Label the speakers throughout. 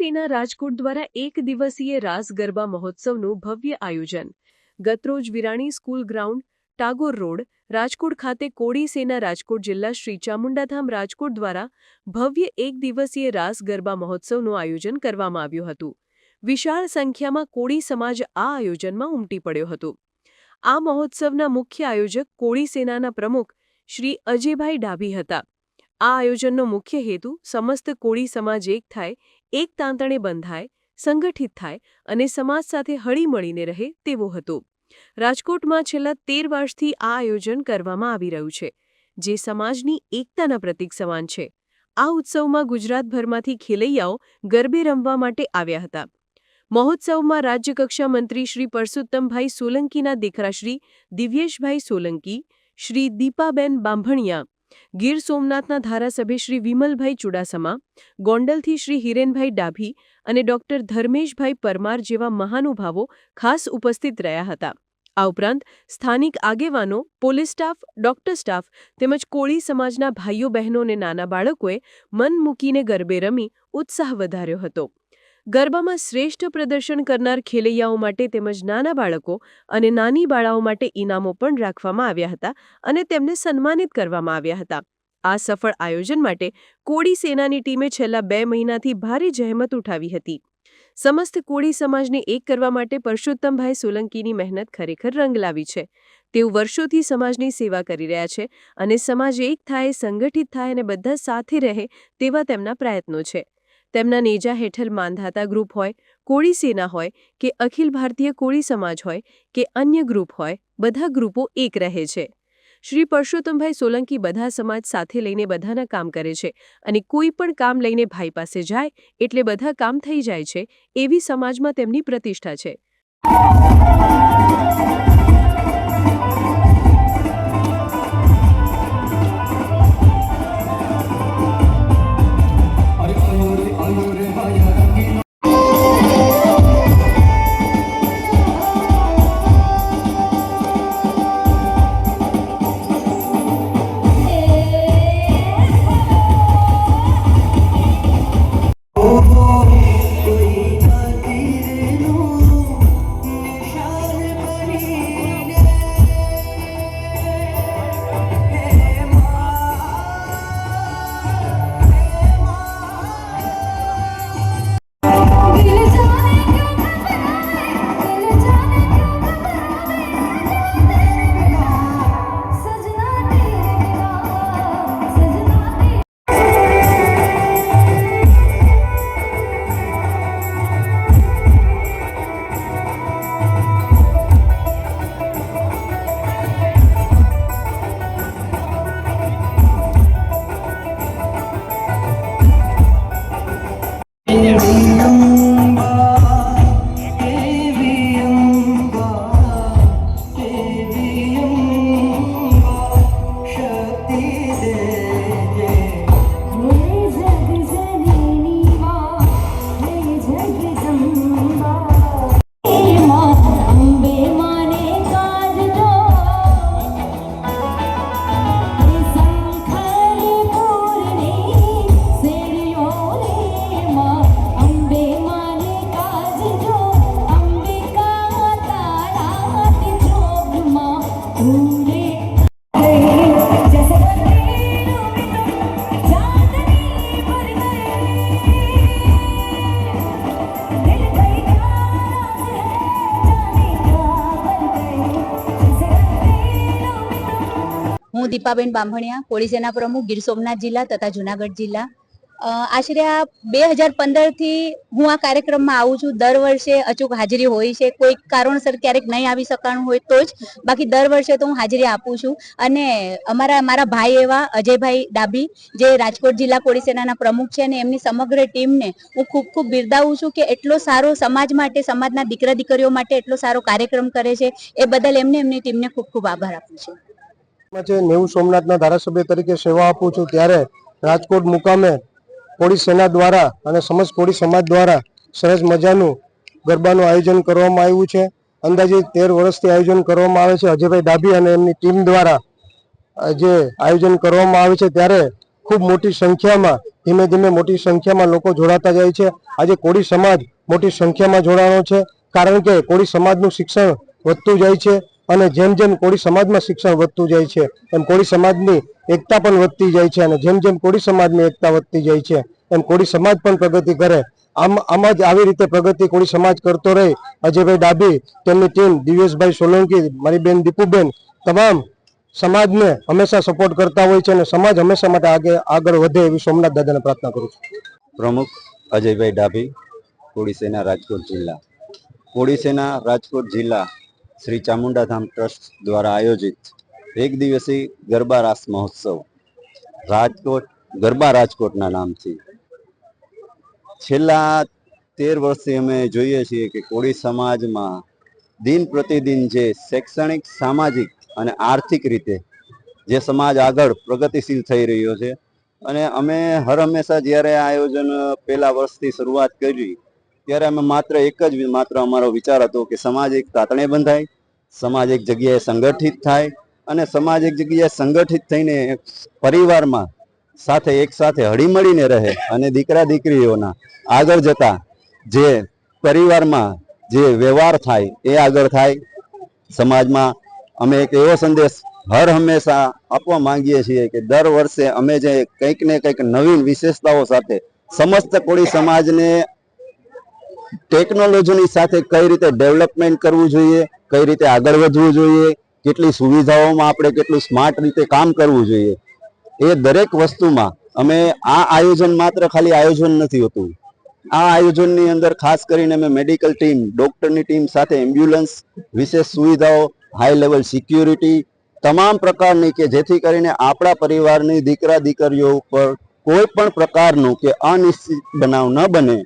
Speaker 1: સેના રાજકોટ દ્વારા એક દિવસીય રાસ ગરબા મહોત્સવનું ભવ્ય આયોજન. ગતરોજ Virani school ground, Tagore road, Rajkot ખાતે કોળી સેના રાજકોટ જિલ્લા શ્રી ચામુંડાધામ રાજકોટ દ્વારા ભવ્ય એક દિવસીય રાસ ગરબા મહોત્સવનું આયોજન કરવામાં આવ્યું હતું. વિશાળ સંખ્યામાં કોળી સમાજ આ આયોજનમાં ઉમટી પડ્યો હતો. આ મહોત્સવના મુખ્ય આયોજક કોળી સેનાના પ્રમુખ શ્રી અજયભાઈ ડાભી હતા. આ આયોજનનો મુખ્ય હેતુ સમસ્ત કોળી સમાજ એક થાય, એક તાંતણે બંધાય, સંગઠિત થાય અને સમાજ સાથે હળીમળીને રહે તેવો હતો. રાજકોટમાં છેલ્લા 13 વર્ષથી આ આયોજન કરવામાં આવી રહ્યું છે, જે સમાજની એકતાના પ્રતીક સમાન છે. આ ઉત્સવમાં ગુજરાતભરમાંથી ખેલૈયાઓ ગરબે રમવા માટે આવ્યા હતા. મહોત્સવમાં રાજ્યકક્ષા મંત્રી શ્રી પરસોત્તમભાઈ સોલંકીના દીકરા શ્રી દિવ્યેશભાઈ સોલંકી, શ્રી દીપાબેન બાંભણિયા, ગીર સોમનાથના ધારાસભ્ય શ્રી વિમલભાઈ ચુડાસમા, ગોંડલથી શ્રી હિરેનભાઈ ડાભી અને ડોક્ટર ધર્મેશભાઈ પરમાર જેવા મહાનુભાવો ખાસ ઉપસ્થિત રહ્યા હતા. આ ઉપરાંત સ્થાનિક આગેવાનો, પોલીસ સ્ટાફ, ડોક્ટર સ્ટાફ તેમજ કોળી સમાજના ભાઈઓ બહેનો અને નાના બાળકોએ મન મૂકીને ગરબે રમી ઉત્સાહ વધાર્યો હતો. ગરબામાં શ્રેષ્ઠ પ્રદર્શન કરનાર ખેલૈયાઓ માટે તેમજ નાના બાળકો અને નાની બાળાઓ માટે ઇનામો પણ રાખવામાં આવ્યા હતા અને તેમને સન્માનિત કરવામાં આવ્યા હતા. આ સફળ આયોજન માટે કોળી સેનાની ટીમે છેલ્લા 2 મહિનાથી ભારે જહેમત ઉઠાવી હતી. સમસ્ત કોળી સમાજને એક કરવા માટે પરસોત્તમભાઈ સોલંકીની મહેનત ખરેખર રંગ લાવી છે. તેઓ વર્ષોથી સમાજની સેવા કરી રહ્યા છે અને સમાજ એક થાય, સંગઠિત થાય અને બધા સાથે રહે તેવા તેમના પ્રયત્નો છે. તેમના નેજા હેઠળ માંધાતા ગ્રુપ હોય, કોળી સેના હોય કે અખિલ ભારતીય કોળી સમાજ હોય કે અન્ય ગ્રુપ હોય, બધા ગ્રુપો એક રહે છે. શ્રી પરસોત્તમભાઈ સોલંકી બધા સમાજ સાથે લઈને બધાના કામ કરે છે અને કોઈ પણ કામ લઈને ભાઈ પાસે જાય એટલે બધા કામ થઈ જાય છે, એવી સમાજમાં તેમની પ્રતિષ્ઠા છે.
Speaker 2: હું દીપાબેન બાંભણિયા, કોળી સેના પ્રમુખ, ગીર સોમનાથ જિલ્લા તથા જુનાગઢ જિલ્લા. આશરે આ 2015 થી હું આ કાર્યક્રમમાં આવું છું. દર વર્ષે અચૂક હાજરી હોય છે. કોઈ કારણસર ક્યારેક નહીં આવી શકાણું હોય તો જ, બાકી દર વર્ષે તો હું હાજરી આપું છું. અને મારા ભાઈ એવા અજયભાઈ ડાભી, જે રાજકોટ જિલ્લા કોળી સેનાના પ્રમુખ છે, અને એમની સમગ્ર ટીમને હું ખૂબ ખૂબ બિરદાવું છું કે એટલો સારો સમાજ માટે, સમાજના દીકરા દીકરીઓ માટે એટલો સારો કાર્યક્રમ કરે છે. એ બદલ એમની ટીમને ખૂબ ખૂબ આભાર આપું છું.
Speaker 3: નેવું સોમનાથના ધારાસભ્ય તરીકે સેવા આપું છું, ત્યારે રાજકોટ મુકામે કોળી સેના દ્વારા અને સમસ્ત કોળી સમાજ દ્વારા સરસ મજાનું ગરબાનું આયોજન કરવામાં આવ્યું છે. અંદાજે 13 વર્ષથી આયોજન કરવામાં આવે છે. અજયભાઈ ડાભી અને એમની ટીમ દ્વારા જે આયોજન કરવામાં આવે છે, ત્યારે ખૂબ મોટી સંખ્યામાં ધીમે ધીમે મોટી સંખ્યામાં લોકો જોડાતા જાય છે. આજે કોળી સમાજ મોટી સંખ્યામાં જોડાણો છે, કારણ કે કોળી સમાજનું શિક્ષણ વધતું જાય છે અને જેમ જેમ કોળી સમાજમાં શિક્ષણ વધતું જાય છે એમ કોળી સમાજની એકતા પણ વધતી જાય છે અને જેમ જેમ કોળી સમાજની એકતા વધતી જાય છે એમ કોળી સમાજ પણ પ્રગતિ કરે. આમ જ આવી રીતે પ્રગતિ કોળી સમાજ કરતો રહે. અજયભાઈ ડાભી, તેમની ટીમ, દિવ્યેશભાઈ સોલંકી, મારી બેન દીપુબેન, તમામ સમાજને હંમેશા સપોર્ટ કરતા હોય છે અને સમાજ હંમેશા માટે આગળ વધે એવી સોમનાથ દાદાને પ્રાર્થના કરું છું.
Speaker 4: પ્રમુખ અજયભાઈ ડાભી, કોળી સેના રાજકોટ જિલ્લા. કોળી સેના રાજકોટ જિલ્લા શ્રી ચામુંડાધામ ટ્રસ્ટ દ્વારા આયોજિત એક દિવસીય ગરબા રાસ મહોત્સવ રાજકોટ ગરબા રાજકોટના નામથી છેલ્લા 13 વર્ષથી અમે જોઈએ છીએ કે કોળી સમાજમાં દિન પ્રતિદિન જે શૈક્ષણિક, સામાજિક અને આર્થિક રીતે જે સમાજ આગળ પ્રગતિશીલ થઈ રહ્યો છે અને અમે હર હંમેશા જ્યારે આ આયોજન પહેલા વર્ષથી શરૂઆત કરી ત્યારે અમે માત્ર અમારો વિચાર હતો કે સમાજ એક તાતણે બંધાય, સમાજ એક જગ્યાએ સંગઠિત થાય અને સમાજ એક જગ્યાએ સંગઠિત થઈને પરિવારમાં સાથે એક સાથે હળીમળીને રહે અને દીકરા દીકરીઓના આગળ જતા જે પરિવારમાં જે વ્યવહાર થાય એ આગળ થાય. સમાજમાં અમે એક એવો સંદેશ હર હંમેશા આપવા માંગીએ છીએ કે દર વર્ષે અમે જે કંઈક ને કંઈક નવીન વિશેષતાઓ સાથે સમસ્ત કોળી સમાજને ટેકનોલોજીની સાથે કઈ રીતે ડેવલપમેન્ટ કરવું જોઈએ, કઈ રીતે આગળ વધવું જોઈએ, કેટલી સુવિધાઓમાં આપણે કેટલું સ્માર્ટ રીતે કામ કરવું જોઈએ, એ દરેક વસ્તુમાં અમે આ આયોજન માત્ર ખાલી આયોજન નથી હોતું. આ આયોજનની અંદર ખાસ કરીને અમે મેડિકલ ટીમ, ડોક્ટરની ટીમ સાથે એમ્બ્યુલન્સ, વિશેષ સુવિધાઓ, હાઈ લેવલ સિક્યુરિટી, તમામ પ્રકારની કે જેથી કરીને આપણા પરિવારની દીકરા દીકરીઓ ઉપર કોઈ પણ પ્રકારનું કે અનિશ્ચિત બનાવ ન બને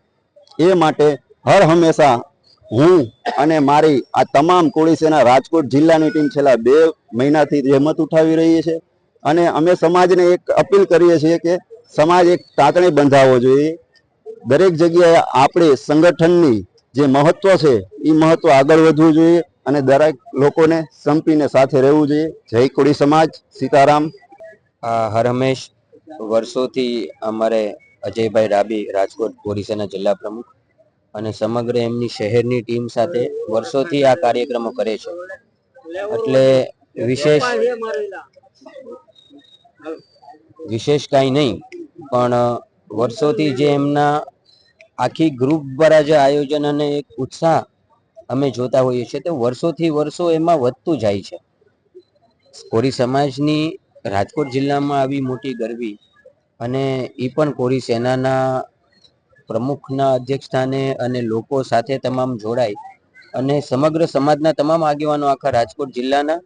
Speaker 4: એ માટે હર હંમેશા હું અને મારી આ તમામ કોળી સેના રાજકોટ જિલ્લાની ટીમ છેલ્લા 2 મહિનાથી જહેમત ઉઠાવી રહી છે અને અમે સમાજને એક અપીલ કરીએ છીએ કે સમાજ એક તાતણે બંધાવવો જોઈએ. દરેક જગ્યાએ આપણે સંગઠનની જે મહત્વ છે એ મહત્વ આગળ વધવું જોઈએ અને દરેક લોકોને સંપીને સાથે રહેવું જોઈએ. જય કોળી સમાજ, સીતારામ.
Speaker 5: હર હંમેશ વર્ષોથી અમારે અજયભાઈ ડાભી, રાજકોટ કોળી સેના જિલ્લા પ્રમુખ અને સમગ્ર એમની શહેરની ટીમ સાથે વર્ષોથી આ કાર્યક્રમો કરે છે. એટલે વિશેષ કાંઈ નહીં, પણ વર્ષોથી જે એમના આખી ગ્રુપ દ્વારા જે આયોજન અને એક ઉત્સાહ અમે જોતા હોઈએ છીએ તે વર્ષોથી વર્ષો એમાં વધતું જાય છે. કોળી સમાજની રાજકોટ જિલ્લામાં આવી મોટી ગરબી અને એ પણ કોળી સેનાના પ્રમુખના અધ્યક્ષ સ્થાને અને લોકો સાથે તમામ જોડાય અને સમગ્ર સમાજના તમામ આગેવાનો આખા રાજકોટ જિલ્લાના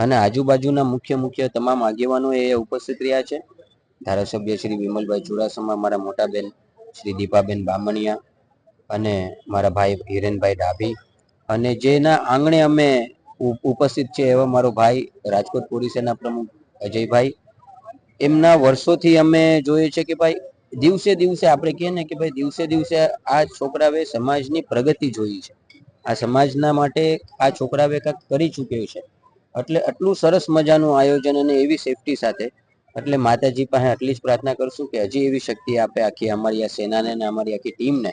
Speaker 5: અને આજુબાજુના મુખ્ય તમામ આગેવાનો એ ઉપસ્થિત રહ્યા છે. ધારાસભ્ય શ્રી વિમલભાઈ ચુડાસમા, મારા મોટા બેન શ્રી દીપાબેન બામણિયા અને મારા ભાઈ હિરેનભાઈ ડાભી અને જેના આંગણે અમે ઉપસ્થિત છે એવા મારો ભાઈ રાજકોટ કોળી સેના પ્રમુખ અજયભાઈ. એમના વર્ષોથી અમે જોઈએ છે કે ભાઈ દિવસે દિવસે આપણે કહીએ ને કે ભાઈ દિવસે દિવસે આ છોકરાએ સમાજની પ્રગતિ જોઈ છે. આ સમાજના માટે આ છોકરાએ કંઈક કરી ચૂક્યો છે. એટલે આટલું સરસ મજાનું આયોજન અને એવી સેફટી સાથે, એટલે માતાજી પાસે આટલી જ પ્રાર્થના કરશું કે હજી એવી શક્તિ આપે આખી અમારી આ સેનાને અને અમારી આખી ટીમને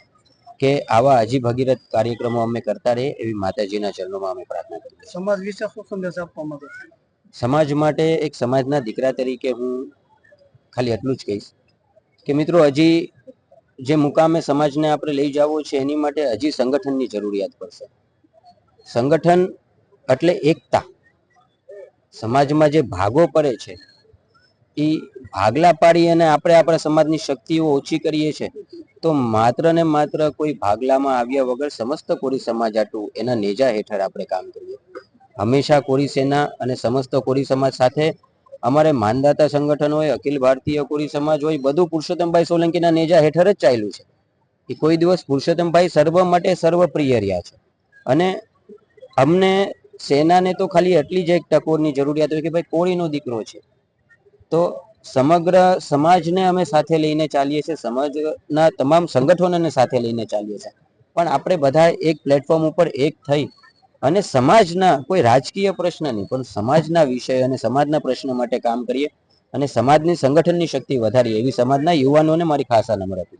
Speaker 5: કે આવા હજી ભગીરથ કાર્યક્રમો અમે કરતા રહીએ એવી માતાજીના ચરણોમાં અમે પ્રાર્થના કરીએ.
Speaker 3: સમાજ વિશે શું સંદેશ આપવા માંગો છો?
Speaker 5: સમાજ માટે એક સમાજના દીકરા તરીકે હું ખાલી એટલું જ કહીશ કે મિત્રો હજી જે મુકામે સમાજને આપણે લઈ જવો છે એની માટે હજી સંગઠનની જરૂરિયાત પડશે. સંગઠન એટલે એકતા. સમાજમાં જે ભાગો પડે છે એ ભાગલા પાડી અને આપણે આપણા સમાજની શક્તિઓ ઓછી કરીએ છીએ તો માત્ર ને માત્ર કોઈ ભાગલામાં આવ્યા વગર સમસ્ત કોળી સમાજ આટલું એના નેજા હેઠળ આપણે કામ કરીએ. હંમેશા કોળી સેના અને સમસ્ત કોળી સમાજ સાથે અમારે માનદાતા સંગઠન હોય, અખિલ ભારતીય કોળી સમાજ હોય, બધું પુરુષોત્તમભાઈ સોલંકીના નેજા હેઠળ જ ચાલ્યું છે. એ કોઈ દિવસ પુરુષોત્તમભાઈ સર્વ માટે સર્વપ્રિય રહ્યા છે અને અમને સેનાને તો ખાલી એટલી જ એક ટકોરની જરૂરિયાત હોય કે ભાઈ કોળીનો દીકરો છે તો સમગ્ર સમાજને અમે સાથે લઈને ચાલીએ છીએ, સમાજના તમામ સંગઠનોને સાથે લઈને ચાલીએ છીએ. પણ આપણે બધા એક પ્લેટફોર્મ ઉપર એક થઈ અને સમાજના કોઈ રાજકીય પ્રશ્ન નહીં પણ સમાજના વિષય અને સમાજના પ્રશ્ન માટે કામ કરીએ અને સમાજની સંગઠનની શક્તિ વધારીએ એવી સમાજના યુવાનોને મારી ખાસ આ નમ્ર અપીલ છે.